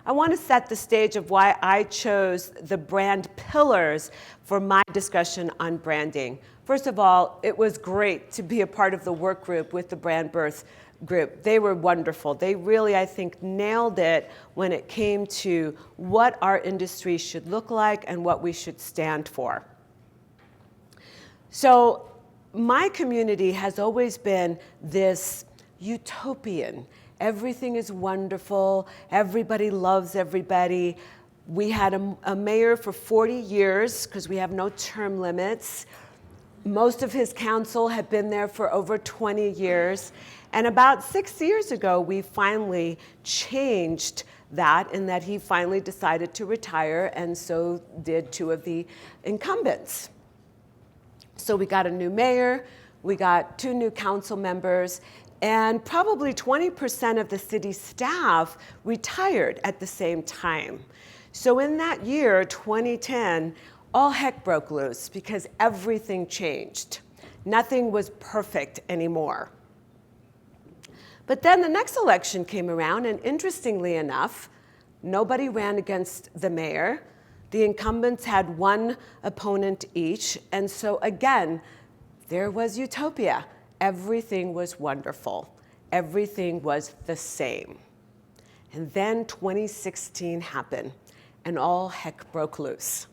I want to set the stage of why I chose the brand pillars for my discussion on branding. First of all, it was great to be a part of the work group with the Brand Birth group. They were wonderful. They really, I think, nailed it when it came to what our industry should look like and what we should stand for. So my community has always been this utopian. Everything is wonderful. Everybody loves everybody. We had a mayor for 40 years because we have no term limits. Most of his council had been there for over 20 years. And about 6 years ago, we finally changed that in that he finally decided to retire, and so did two of the incumbents. So we got a new mayor, we got two new council members, and probably 20% of the city staff retired at the same time. So in that year, 2010, all heck broke loose because everything changed. Nothing was perfect anymore. But then the next election came around, and interestingly enough, nobody ran against the mayor. The incumbents had one opponent each, and so again, there was utopia. Everything was wonderful. Everything was the same. And then 2016 happened, and all heck broke loose.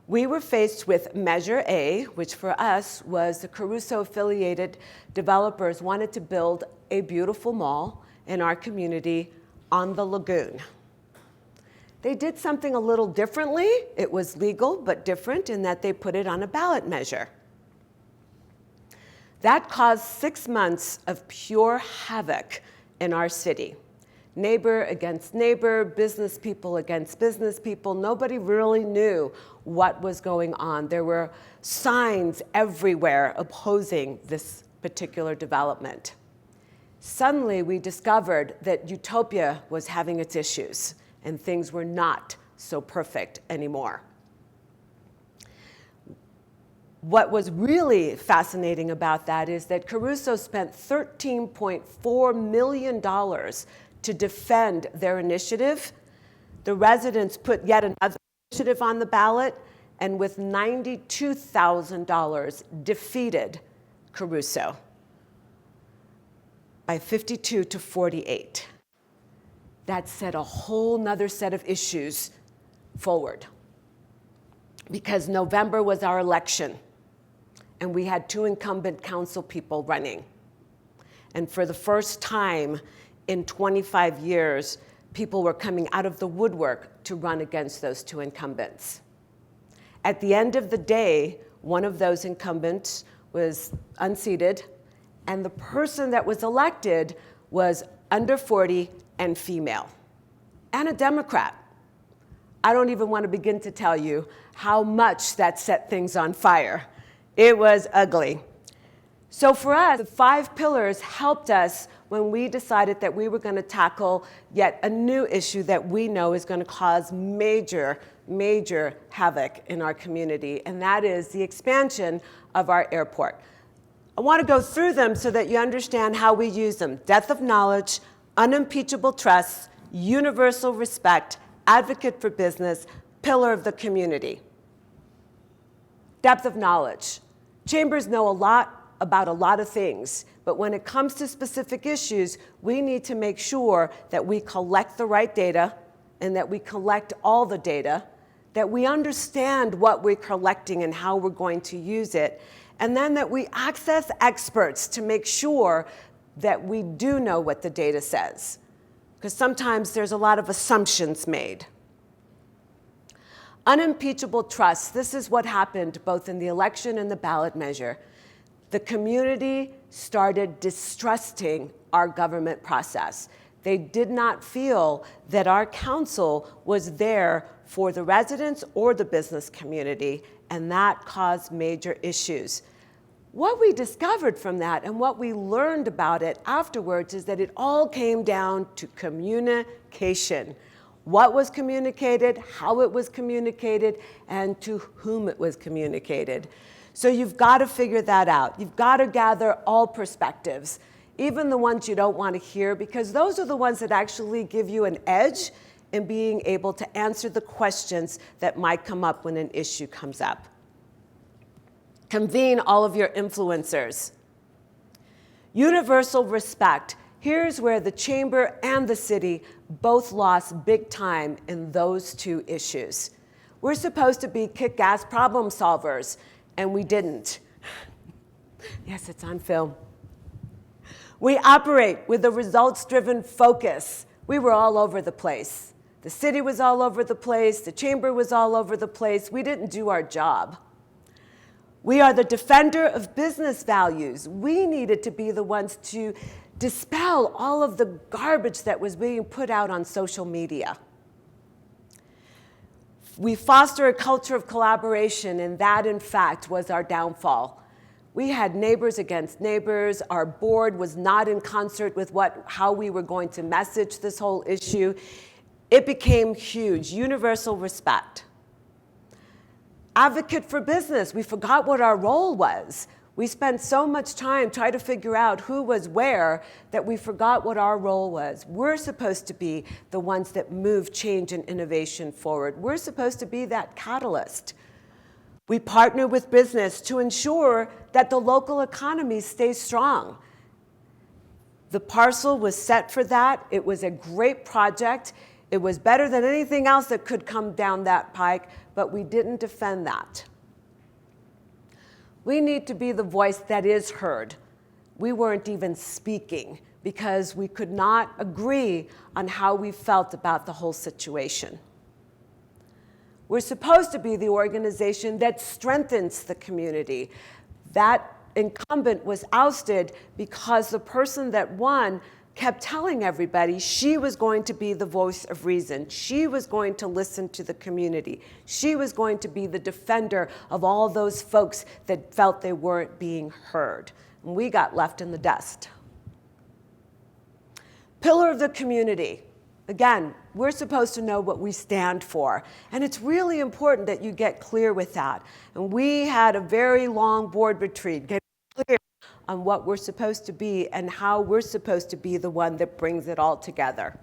We were faced with Measure A, which for us was the Caruso-affiliated developers wanted to build a beautiful mall in our community on the lagoon. They did something a little differently. It was legal, but different in that they put it on a ballot measure. That caused 6 months of pure havoc in our city. Neighbor against neighbor, business people against business people. Nobody really knew what was going on. There were signs everywhere opposing this particular development. Suddenly, we discovered that utopia was having its issues, and things were not so perfect anymore. What was really fascinating about that is that Caruso spent $13.4 million to defend their initiative. The residents put yet another initiative on the ballot, and with $92,000 defeated Caruso by 52 to 48. That set a whole nother set of issues forward, because November was our election, and we had two incumbent council people running. And for the first time in 25 years, people were coming out of the woodwork to run against those two incumbents. At the end of the day, one of those incumbents was unseated, and the person that was elected was under 40 and female, and a Democrat. I don't even want to begin to tell you how much that set things on fire. It was ugly. So for us, the 5 pillars helped us when we decided that we were going to tackle yet a new issue that we know is going to cause major, major havoc in our community, and that is the expansion of our airport. I want to go through them so that you understand how we use them. Depth of knowledge, unimpeachable trust, universal respect, advocate for business, pillar of the community. Depth of knowledge. Chambers know a lot about a lot of things, but when it comes to specific issues, we need to make sure that we collect the right data and that we collect all the data, that we understand what we're collecting and how we're going to use it, and then that we access experts to make sure that we do know what the data says, because sometimes there's a lot of assumptions made. Unimpeachable trust. This is what happened both in the election and the ballot measure. The community started distrusting our government process. They did not feel that our council was there for the residents or the business community, and that caused major issues. What we discovered from that and what we learned about it afterwards is that it all came down to communication. What was communicated, how it was communicated, and to whom it was communicated. So you've got to figure that out. You've got to gather all perspectives, even the ones you don't want to hear, because those are the ones that actually give you an edge in being able to answer the questions that might come up when an issue comes up. Convene all of your influencers. Universal respect. Here's where the chamber and the city both lost big time in those two issues. We're supposed to be kick-ass problem solvers, and we didn't. Yes, it's on film. We operate with a results-driven focus. We were all over the place. The city was all over the place. The chamber was all over the place. We didn't do our job. We are the defender of business values. We needed to be the ones to dispel all of the garbage that was being put out on social media. We foster a culture of collaboration, and that, in fact, was our downfall. We had neighbors against neighbors. Our board was not in concert with how we were going to message this whole issue. It became huge. Universal respect. Advocate for business. We forgot what our role was. We spent so much time trying to figure out who was where that we forgot what our role was. We're supposed to be the ones that move change and innovation forward. We're supposed to be that catalyst. We partner with business to ensure that the local economy stays strong. The parcel was set for that. It was a great project. It was better than anything else that could come down that pike, but we didn't defend that. We need to be the voice that is heard. We weren't even speaking because we could not agree on how we felt about the whole situation. We're supposed to be the organization that strengthens the community. That incumbent was ousted because the person that won kept telling everybody she was going to be the voice of reason. She was going to listen to the community. She was going to be the defender of all those folks that felt they weren't being heard. And we got left in the dust. Pillar of the community. Again, we're supposed to know what we stand for. And it's really important that you get clear with that. And we had a very long board retreat, getting clear on what we're supposed to be and how we're supposed to be the one that brings it all together.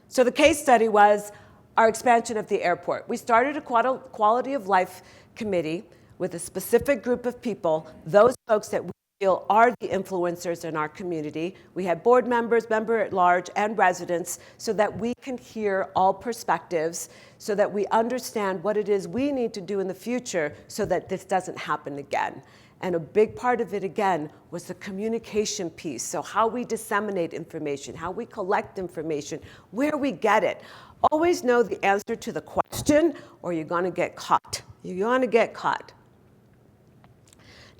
So the case study was our expansion of the airport. We started a quality of life committee with a specific group of people, those folks that we feel are the influencers in our community. We had board members, member at large, and residents so that we can hear all perspectives, so that we understand what it is we need to do in the future so that this doesn't happen again. And a big part of it, again, was the communication piece. So how we disseminate information, how we collect information, where we get it. Always know the answer to the question or you're going to get caught. You're going to get caught.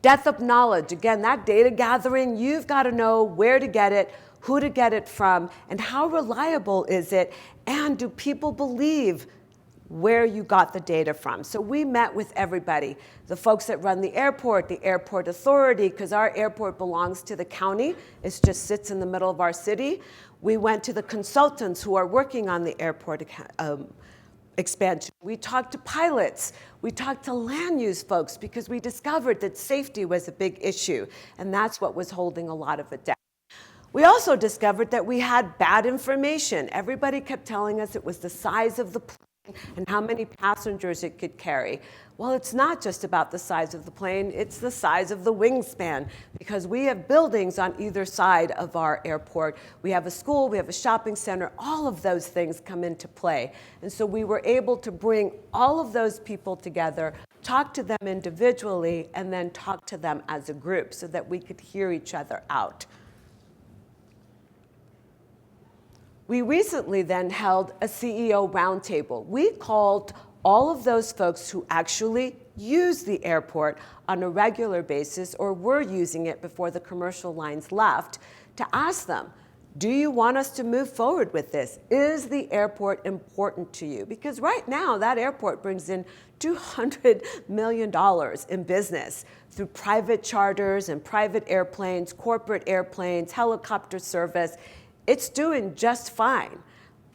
Depth of knowledge. Again, that data gathering, you've got to know where to get it, who to get it from, and how reliable is it, and do people believe where you got the data from. So we met with everybody, the folks that run the airport authority, because our airport belongs to the county. It just sits in the middle of our city. We went to the consultants who are working on the airport expansion. We talked to pilots. We talked to land use folks because we discovered that safety was a big issue, and that's what was holding a lot of it down. We also discovered that we had bad information. Everybody kept telling us it was the size of the plane and how many passengers it could carry. Well, it's not just about the size of the plane, it's the size of the wingspan, because we have buildings on either side of our airport. We have a school, we have a shopping center, all of those things come into play. And so we were able to bring all of those people together, talk to them individually, and then talk to them as a group so that we could hear each other out. We recently then held a CEO roundtable. We called all of those folks who actually use the airport on a regular basis or were using it before the commercial lines left to ask them, do you want us to move forward with this? Is the airport important to you? Because right now, that airport brings in $200 million in business through private charters and private airplanes, corporate airplanes, helicopter service. It's doing just fine,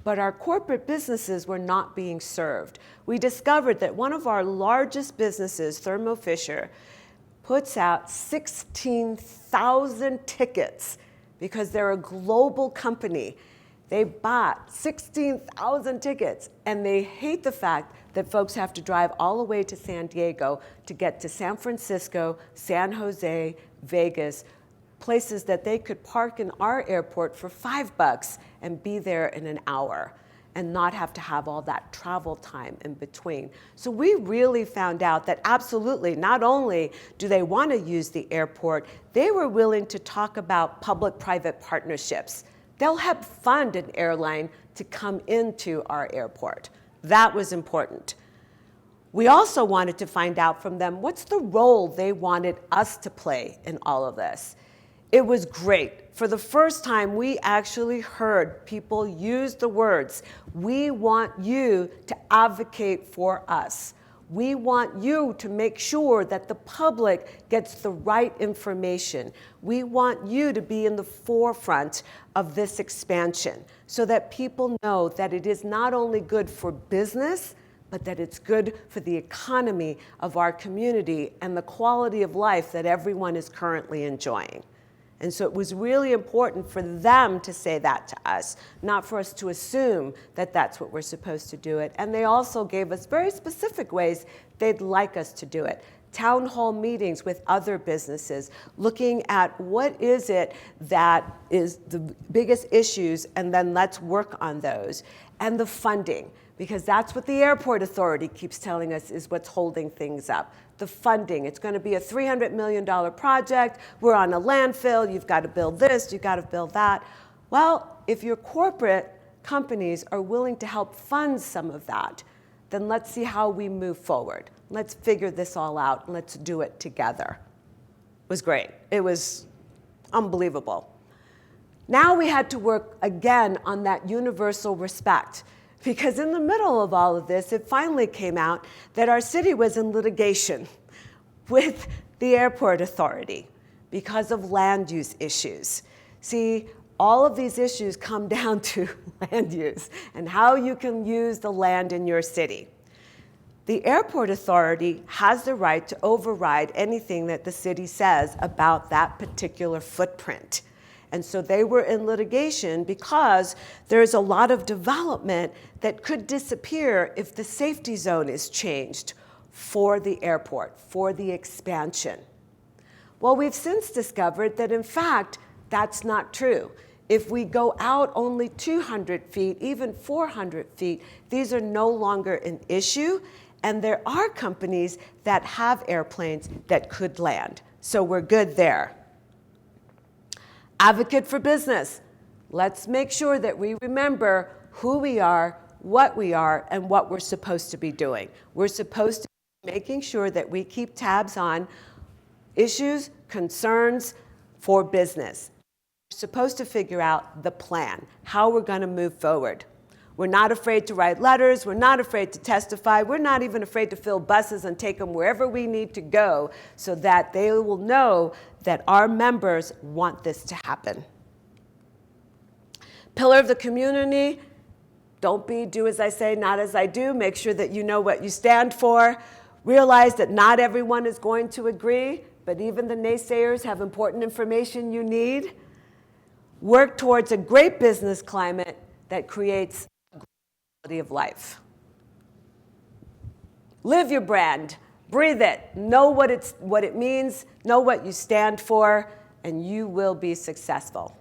but our corporate businesses were not being served. We discovered that one of our largest businesses, Thermo Fisher, puts out 16,000 tickets because they're a global company. They bought 16,000 tickets, and they hate the fact that folks have to drive all the way to San Diego to get to San Francisco, San Jose, Vegas, places that they could park in our airport for $5 and be there in an hour and not have to have all that travel time in between. So we really found out that absolutely, not only do they want to use the airport, they were willing to talk about public-private partnerships. They'll help fund an airline to come into our airport. That was important. We also wanted to find out from them what's the role they wanted us to play in all of this. It was great. For the first time, we actually heard people use the words, "We want you to advocate for us. We want you to make sure that the public gets the right information. We want you to be in the forefront of this expansion so that people know that it is not only good for business, but that it's good for the economy of our community and the quality of life that everyone is currently enjoying." And so it was really important for them to say that to us, not for us to assume that that's what we're supposed to do it. And they also gave us very specific ways they'd like us to do it. Town hall meetings with other businesses, looking at what is it that is the biggest issues, and then let's work on those. And the funding, because that's what the airport authority keeps telling us is what's holding things up. The funding, it's going to be a $300 million project. We're on a landfill. You've got to build this. You've got to build that. Well, if your corporate companies are willing to help fund some of that, then let's see how we move forward. Let's figure this all out. Let's do it together. It was great. It was unbelievable. Now we had to work again on that universal respect. Because in the middle of all of this, it finally came out that our city was in litigation with the airport authority because of land use issues. See, all of these issues come down to land use and how you can use the land in your city. The airport authority has the right to override anything that the city says about that particular footprint. And so they were in litigation because there's a lot of development that could disappear if the safety zone is changed for the airport, for the expansion. Well, we've since discovered that in fact, that's not true. If we go out only 200 feet, even 400 feet, these are no longer an issue. And there are companies that have airplanes that could land. So we're good there. Advocate for business. Let's make sure that we remember who we are, and what we're supposed to be doing. We're supposed to be making sure that we keep tabs on issues, concerns for business. We're supposed to figure out the plan, how we're going to move forward. We're not afraid to write letters. We're not afraid to testify. We're not even afraid to fill buses and take them wherever we need to go so that they will know that our members want this to happen. Pillar of the community, do as I say, not as I do. Make sure that you know what you stand for. Realize that not everyone is going to agree, but even the naysayers have important information you need. Work towards a great business climate that creates a great quality of life. Live your brand. Breathe it. Know what it means. Know what you stand for, and you will be successful.